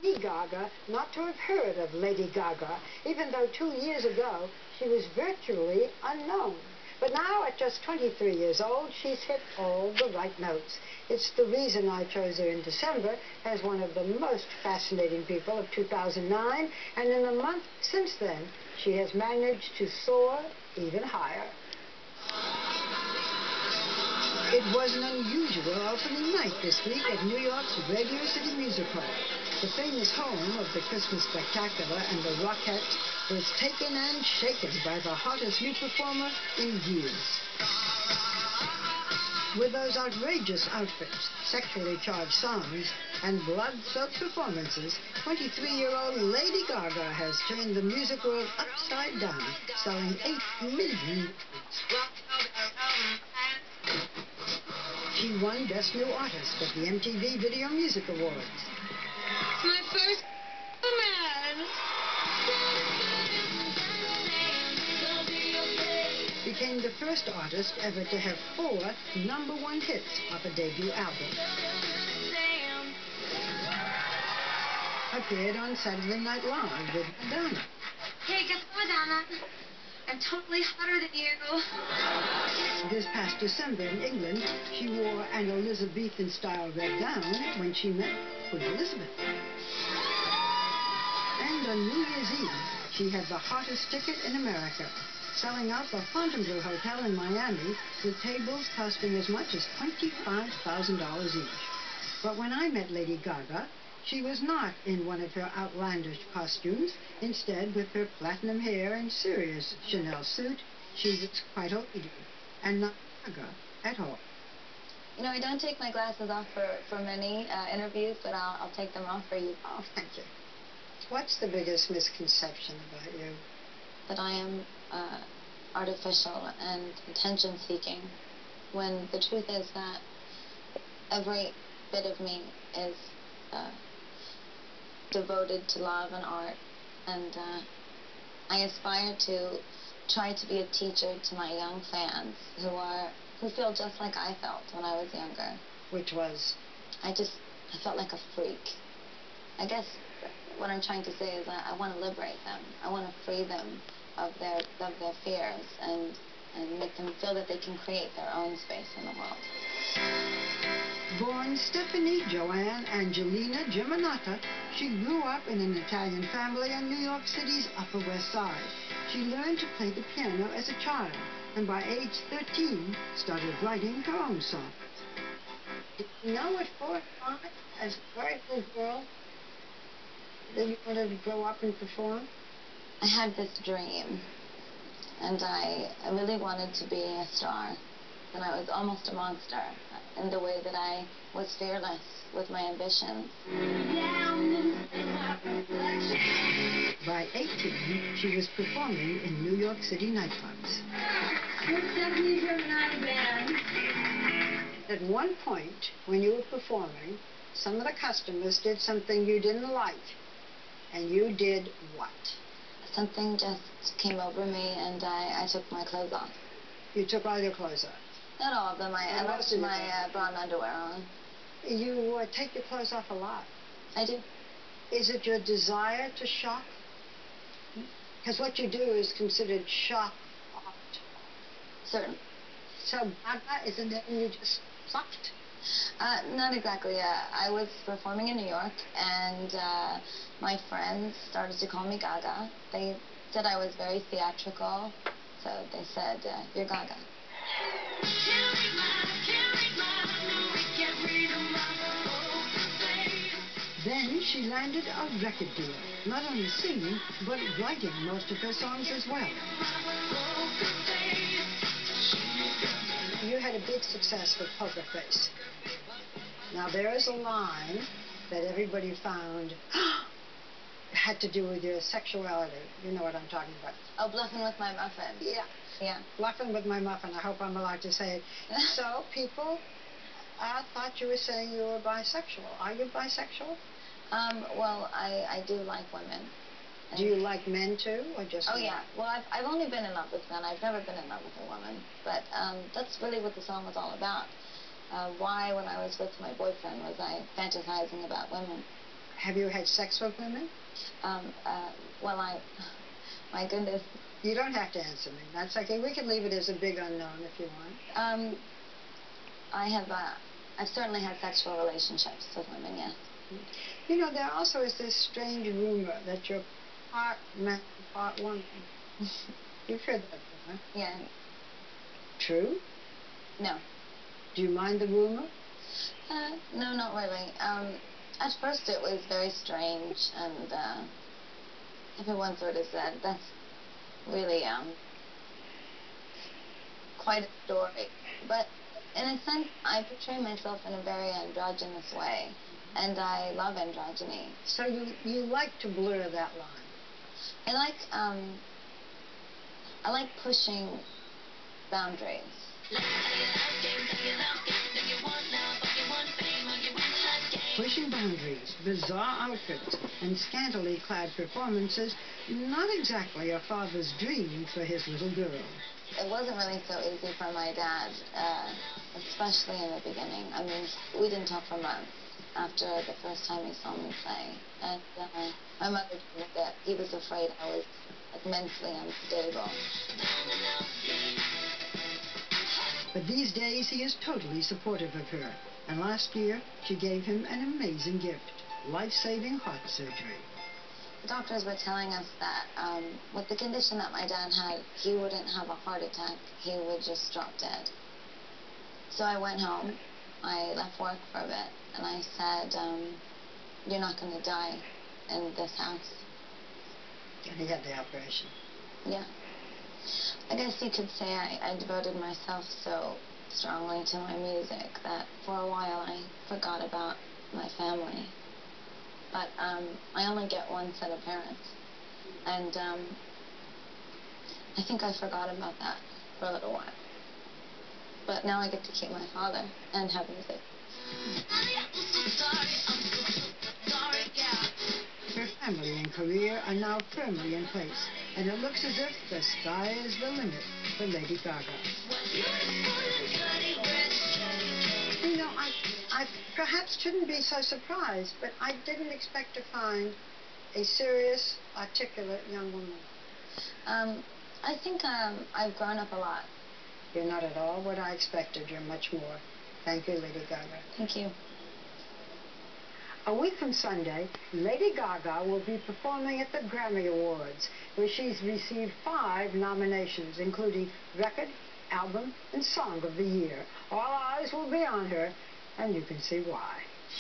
Lady Gaga not to have heard of Lady Gaga, even though 2 years ago she was virtually unknown. But now, at just 23 years old, she's hit all the right notes. It's the reason I chose her in December as one of the most fascinating people of 2009, and in the month since then, she has managed to soar even higher. It was an unusual opening night this week at New York's Radio City Music Hall. The famous home of the Christmas Spectacular and the Rockettes was taken and shaken by the hottest new performer in years. With those outrageous outfits, sexually charged songs, and blood-soaked performances, 23-year-old Lady Gaga has turned the music world upside down, selling 8 million records. She won Best New Artist at the MTV Video Music Awards. It's my first man. Became the first artist ever to have 4 #1 hits off a debut album. Appeared on Saturday Night Live with Madonna. Hey, guess what, Madonna? I'm totally hotter than you. This past December in England, she wore an Elizabethan-style red gown when she met Queen Elizabeth. And on New Year's Eve, she had the hottest ticket in America, selling out the Fontainebleau Hotel in Miami with tables costing as much as $25,000 each. But when I met Lady Gaga, she was not in one of her outlandish costumes. Instead, with her platinum hair and serious Chanel suit, she was quite a lady, and not Gaga at all. You know, I don't take my glasses off for many interviews, but I'll take them off for you. Oh, thank you. What's the biggest misconception about you? That I am artificial and attention-seeking, when the truth is that every bit of me is devoted to love and art, and I aspire to try to be a teacher to my young fans who feel just like I felt when I was younger. Which was? I felt like a freak. I guess what I'm trying to say is that I want to liberate them. I want to free them of their fears and make them feel that they can create their own space in the world. Born Stephanie Joanne Angelina Germanata, she grew up in an Italian family on New York City's Upper West Side. She learned to play the piano as a child, and by age 13, started writing her own songs. Did you know at 4 or 5, as a very little girl, that you wanted to grow up and perform? I had this dream, and I really wanted to be a star. And I was almost a monster in the way that I was fearless with my ambitions. By 18, she was performing in New York City nightclubs. At one point, when you were performing, some of the customers did something you didn't like. And you did what? Something just came over me, and I took my clothes off. You took all your clothes off? Not all of them. I left my bra and underwear on. You take your clothes off a lot. I do. Is it your desire to shock? Because what you do is considered shock art. Certainly. So Gaga is a name you just plucked? Not exactly. I was performing in New York, and my friends started to call me Gaga. They said I was very theatrical, so they said, "You're Gaga." Then she landed a record deal, not only singing, but writing most of her songs as well. You had a big success with Poker Face. Now there is a line that everybody found had to do with your sexuality. You know what I'm talking about. Oh, bluffing with my muffin. Yeah. Yeah. Bluffing with my muffin. I hope I'm allowed to say it. So people thought you were saying you were bisexual. Are you bisexual? Well, I do like women. Do you like men too, or just? Oh yeah. Well, I've only been in love with men. I've never been in love with a woman. But that's really what the song was all about. Why, when I was with my boyfriend, was I fantasizing about women? Have you had sex with women? Well, my goodness. You don't have to answer me. That's okay. We can leave it as a big unknown if you want. I've certainly had sexual relationships with women, yes. You know, there also is this strange rumor that you're part man, part woman. You've heard that rumor? Yeah. True? No. Do you mind the rumor? No, not really. At first it was very strange, and everyone sort of said, that's really quite a story. But in a sense, I portray myself in a very androgynous way, and I love androgyny. So you like to blur that line? I like pushing boundaries. Pushing boundaries, bizarre outfits, and scantily clad performances, not exactly a father's dream for his little girl. It wasn't really so easy for my dad, especially in the beginning. I mean, we didn't talk for months after the first time he saw me play. And my mother told me that he was afraid I was mentally unstable. But these days, he is totally supportive of her. And last year, she gave him an amazing gift, life-saving heart surgery. The doctors were telling us that with the condition that my dad had, he wouldn't have a heart attack. He would just drop dead. So I went home. I left work for a bit, and I said, you're not going to die in this house. And he had the operation. Yeah. I guess you could say I devoted myself so strongly to my music that for a while I forgot about my family. But I only get one set of parents. And I think I forgot about that for a little while. But now I get to keep my father and have music. Her family and career are now firmly in place, and it looks as if the sky is the limit for Lady Gaga. You know, I perhaps shouldn't be so surprised, but I didn't expect to find a serious, articulate young woman. I think I've grown up a lot. You're not at all what I expected. You're much more. Thank you, Lady Gaga. Thank you. A week from Sunday, Lady Gaga will be performing at the Grammy Awards, where she's received 5 nominations, including Record, Album, and Song of the Year. All eyes will be on her, and you can see why.